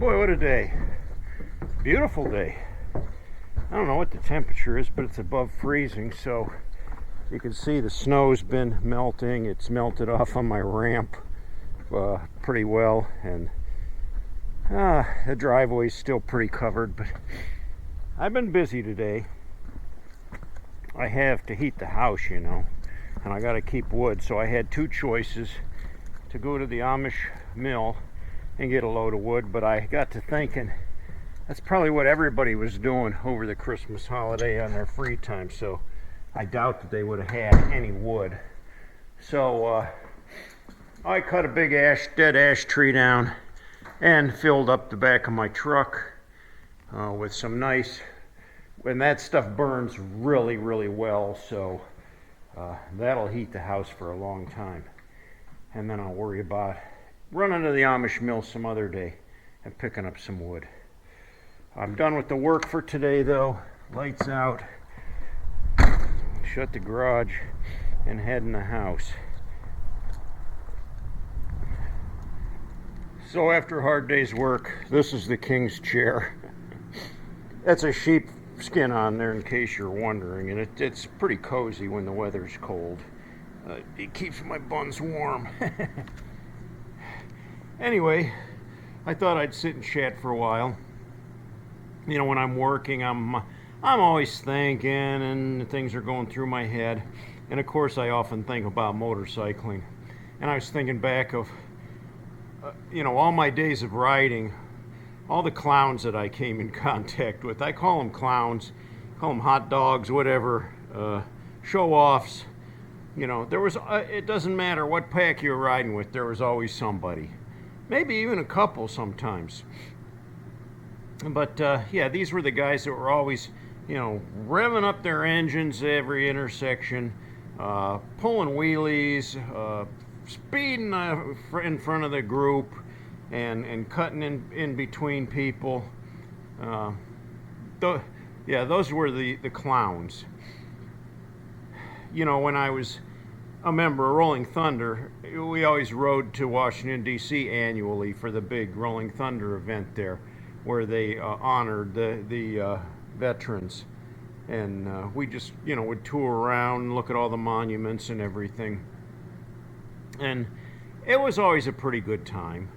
Boy, what a day. Beautiful day. I don't know what the temperature is, but it's above freezing, so you can see the snow's been melting. It's melted off on my ramp pretty well, and the driveway's still pretty covered, but I've been busy today. I have to heat the house, and I got to keep wood, so I had two choices: to go to the Amish mill and get a load of wood, but I got to thinking that's probably what everybody was doing over the Christmas holiday on their free time, so I doubt that they would have had any wood. So I cut a big dead ash tree down and filled up the back of my truck with some nice, and that stuff burns really, really well, so that'll heat the house for a long time. And then I'll worry about running to the Amish mill some other day and picking up some wood. I'm done with the work for today, though. Lights out. Shut the garage and head in the house. So after a hard day's work, this is the king's chair. That's a sheep skin on there, in case you're wondering, and it's pretty cozy when the weather's cold. It keeps my buns warm. Anyway, I thought I'd sit and chat for a while. When I'm working, I'm always thinking, and things are going through my head. And of course, I often think about motorcycling. And I was thinking back of, all my days of riding, all the clowns that I came in contact with. I call them clowns, call them hot dogs, whatever, show-offs. There was, it doesn't matter what pack you're riding with, there was always somebody. Maybe even a couple sometimes. But these were the guys that were always, revving up their engines every intersection, pulling wheelies, speeding in front of the group, and cutting in between people. Those were the clowns. When I was a member of Rolling Thunder, we always rode to Washington, D.C. annually for the big Rolling Thunder event there, where they honored the veterans. And we just, would tour around and look at all the monuments and everything. And it was always a pretty good time.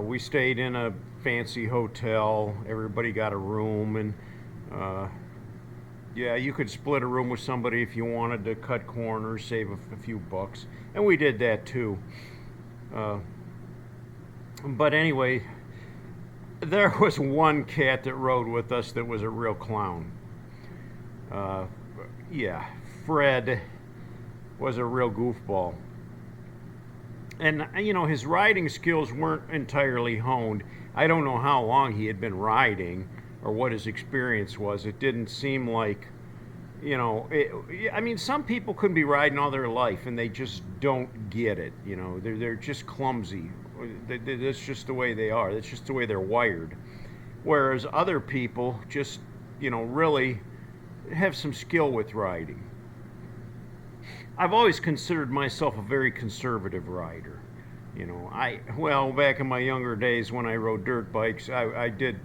We stayed in a fancy hotel. Everybody got a room, and you could split a room with somebody if you wanted to cut corners, save a few bucks. And we did that too. But anyway, there was one cat that rode with us that was a real clown. Fred was a real goofball. And, his riding skills weren't entirely honed. I don't know how long he had been riding or what his experience was. It didn't seem like, some people couldn't be riding all their life and they just don't get it. They're just clumsy. That's just the way they are. That's just the way they're wired. Whereas other people just, really have some skill with riding. I've always considered myself a very conservative rider. Back in my younger days when I rode dirt bikes, I did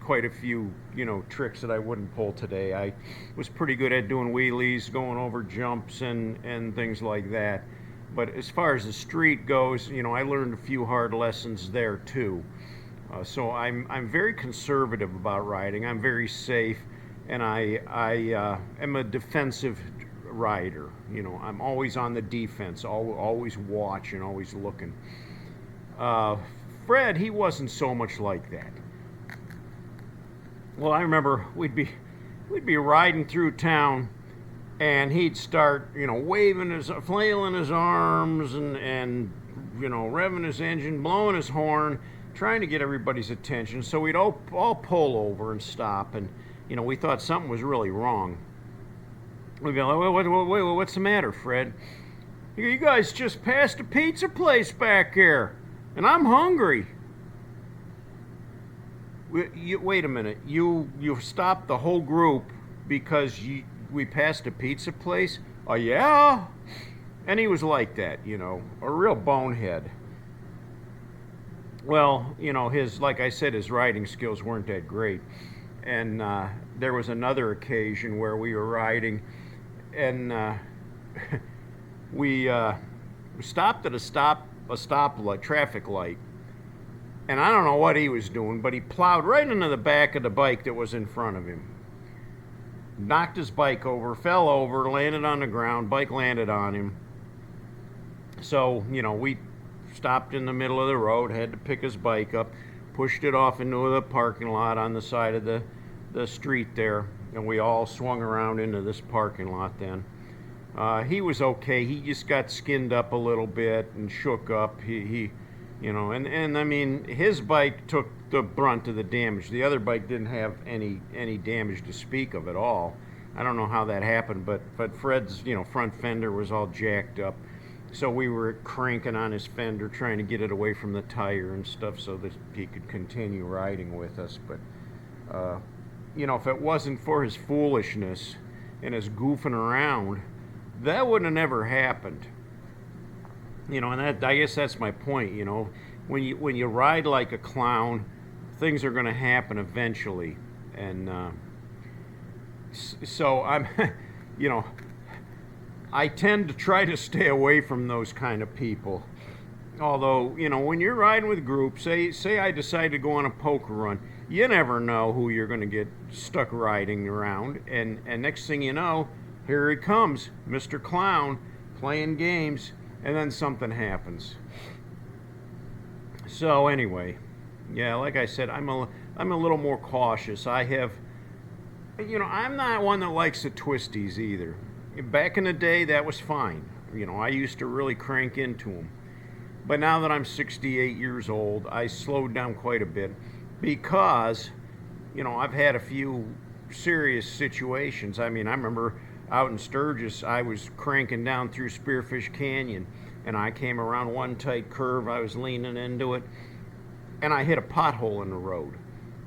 quite a few, tricks that I wouldn't pull today. I was pretty good at doing wheelies, going over jumps and things like that. But as far as the street goes, I learned a few hard lessons there too. So I'm very conservative about riding. I'm very safe, and I am a defensive rider. I'm always on the defense, always watching, always looking. Fred, he wasn't so much like that. Well, I remember we'd be riding through town, and he'd start, flailing his arms and revving his engine, blowing his horn, trying to get everybody's attention. So we'd all pull over and stop, and we thought something was really wrong. We'd be like, wait, what's the matter, Fred? You guys just passed a pizza place back here, and I'm hungry. Wait a minute. You stopped the whole group because we passed a pizza place? Oh, yeah? And he was like that, a real bonehead. Well, his, like I said, his riding skills weren't that great. And there was another occasion where we were riding, and we stopped at a stoplight, traffic light. And I don't know what he was doing, but he plowed right into the back of the bike that was in front of him. Knocked his bike over, fell over, landed on the ground, bike landed on him. So, we stopped in the middle of the road, had to pick his bike up, pushed it off into the parking lot on the side of the street there, and we all swung around into this parking lot then. He was okay. He just got skinned up a little bit and shook up. And I mean, his bike took the brunt of the damage. The other bike didn't have any damage to speak of at all. I don't know how that happened, but Fred's front fender was all jacked up. So we were cranking on his fender, trying to get it away from the tire and stuff so that he could continue riding with us. But, if it wasn't for his foolishness and his goofing around, that wouldn't have never happened. And I guess that's my point. When you ride like a clown, things are going to happen eventually. And so I'm, I tend to try to stay away from those kind of people. Although, when you're riding with groups, say I decide to go on a poker run, you never know who you're going to get stuck riding around. And next thing you know, here he comes, Mr. Clown, playing games, and then something happens. So anyway, yeah, like I said, I'm a little more cautious. I'm not one that likes the twisties either. Back in the day, that was fine. I used to really crank into them. But now that I'm 68 years old, I slowed down quite a bit because, I've had a few serious situations. I mean, I remember out in Sturgis, I was cranking down through Spearfish Canyon, and I came around one tight curve. I was leaning into it, and I hit a pothole in the road.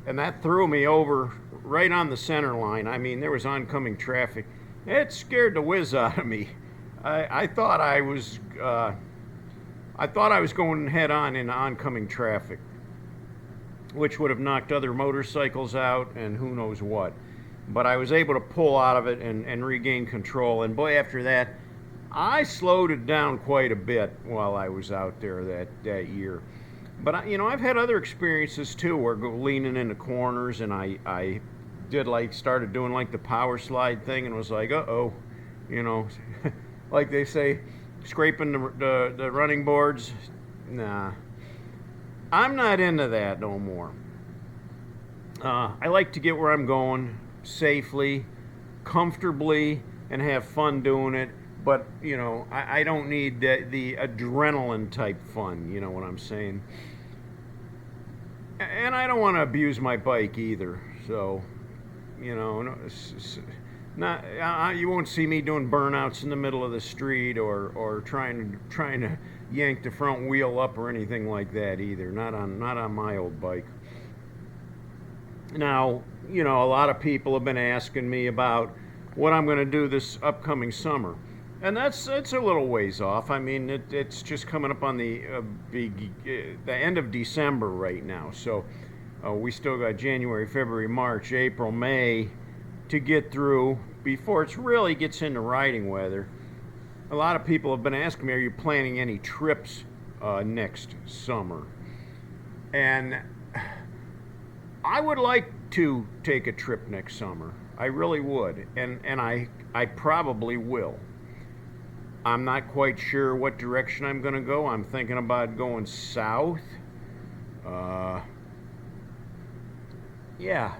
And that threw me over right on the center line. I mean, there was oncoming traffic. It scared the whiz out of me. I thought I was going head on into oncoming traffic, which would have knocked other motorcycles out and who knows what. But I was able to pull out of it and regain control. And boy, after that, I slowed it down quite a bit while I was out there that year. But I've had other experiences too, where leaning into corners, and I started doing like the power slide thing, and was like, like they say, scraping the running boards. Nah, I'm not into that no more. I like to get where I'm going safely, comfortably, and have fun doing it. But I don't need the adrenaline type fun. You know what I'm saying? And I don't want to abuse my bike either. So, not you won't see me doing burnouts in the middle of the street or trying to yank the front wheel up or anything like that either. Not on my old bike. Now, a lot of people have been asking me about what I'm going to do this upcoming summer. And it's a little ways off. I mean, it's just coming up on the end of December right now. So we still got January, February, March, April, May to get through before it really gets into riding weather. A lot of people have been asking me, are you planning any trips next summer? And I would like to take a trip next summer. I really would. And I probably will. I'm not quite sure what direction I'm going to go. I'm thinking about going south. Yeah.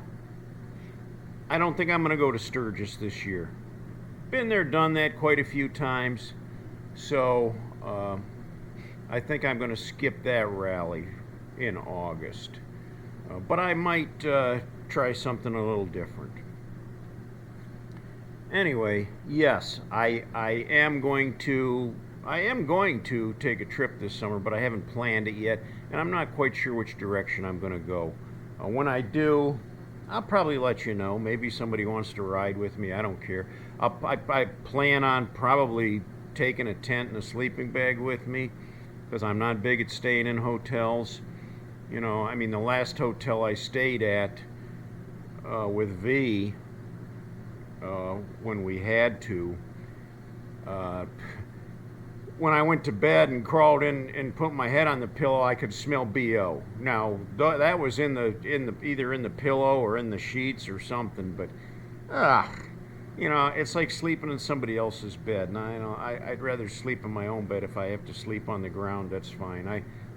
I don't think I'm going to go to Sturgis this year. Been there, done that quite a few times. So I think I'm going to skip that rally in August. But I might try something a little different. Anyway, yes, I am going to take a trip this summer, but I haven't planned it yet, and I'm not quite sure which direction I'm going to go. When I do, I'll probably let you know. Maybe somebody wants to ride with me. I don't care. I plan on probably taking a tent and a sleeping bag with me, because I'm not big at staying in hotels. You know, I mean, the last hotel I stayed at with V, when we had to, uh, when I went to bed and crawled in and put my head on the pillow, I could smell BO. Now that was in the either in the pillow or in the sheets or something. But you know, it's like sleeping in somebody else's bed. And I'd rather sleep in my own bed. If I have to sleep on the ground, that's fine.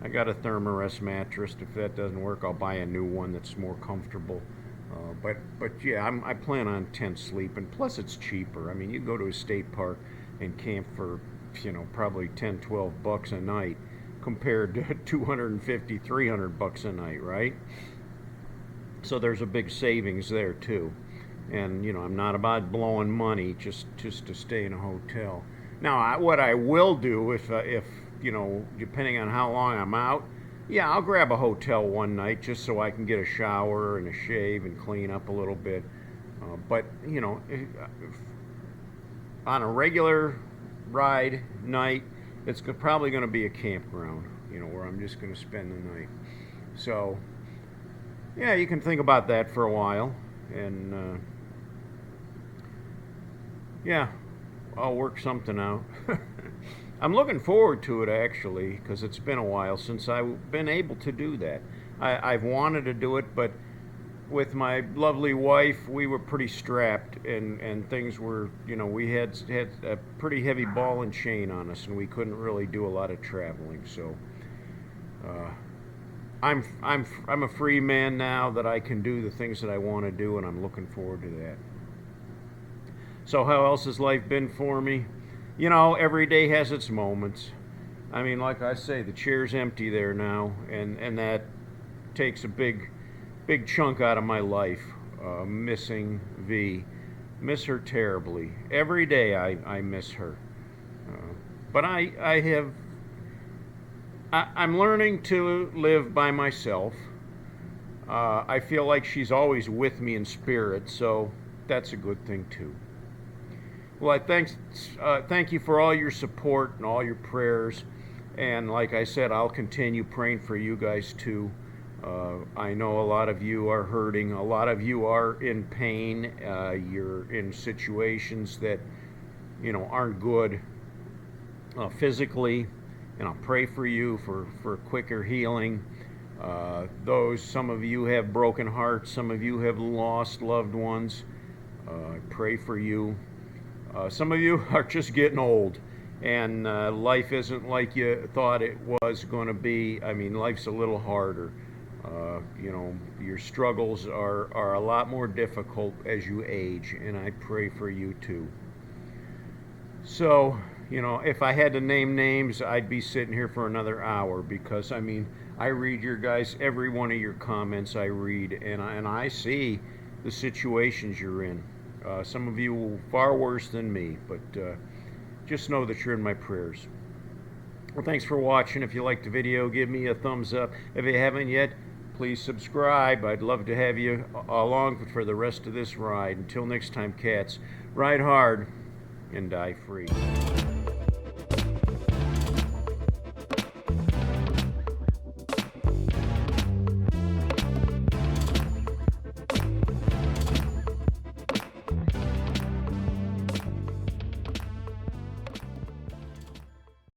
I got a Thermarest mattress. If that doesn't work, I'll buy a new one that's more comfortable. But yeah, I plan on tent sleeping. Plus, it's cheaper. I mean, you go to a state park and camp for, you know, probably 10, 12 bucks a night compared to 250, 300 bucks a night, right? So there's a big savings there too. And, you know, I'm not about blowing money just to stay in a hotel. Now, what I will do if you know, depending on how long I'm out, yeah, I'll grab a hotel one night just so I can get a shower and a shave and clean up a little bit. But, you know, on a regular ride night, it's probably going to be a campground, you know, where I'm just going to spend the night. So, yeah, you can think about that for a while. And, yeah, I'll work something out. I'm looking forward to it, actually, because it's been a while since I've been able to do that. I've wanted to do it, but with my lovely wife, we were pretty strapped, and things were, you know, we had a pretty heavy ball and chain on us, and we couldn't really do a lot of traveling. So I'm a free man now that I can do the things that I want to do, and I'm looking forward to that. So how else has life been for me? You know, every day has its moments. I mean, like I say, the chair's empty there now, and that takes a big chunk out of my life. Missing V. Miss her terribly. Every day I miss her. But I'm learning to live by myself. I feel like she's always with me in spirit, so that's a good thing too. Well, thank you for all your support and all your prayers. And like I said, I'll continue praying for you guys too. I know a lot of you are hurting. A lot of you are in pain. You're in situations that, you know, aren't good physically. And I'll pray for you for quicker healing. Some of you have broken hearts. Some of you have lost loved ones. I pray for you. Some of you are just getting old, and life isn't like you thought it was going to be. I mean, life's a little harder. You know, your struggles are a lot more difficult as you age, and I pray for you too. So, you know, if I had to name names, I'd be sitting here for another hour, because, I mean, I read your guys, every one of your comments I read, and I see the situations you're in. Some of you far worse than me, but just know that you're in my prayers. Well, thanks for watching. If you liked the video, give me a thumbs up. If you haven't yet, please subscribe. I'd love to have you along for the rest of this ride. Until next time, cats, ride hard and die free.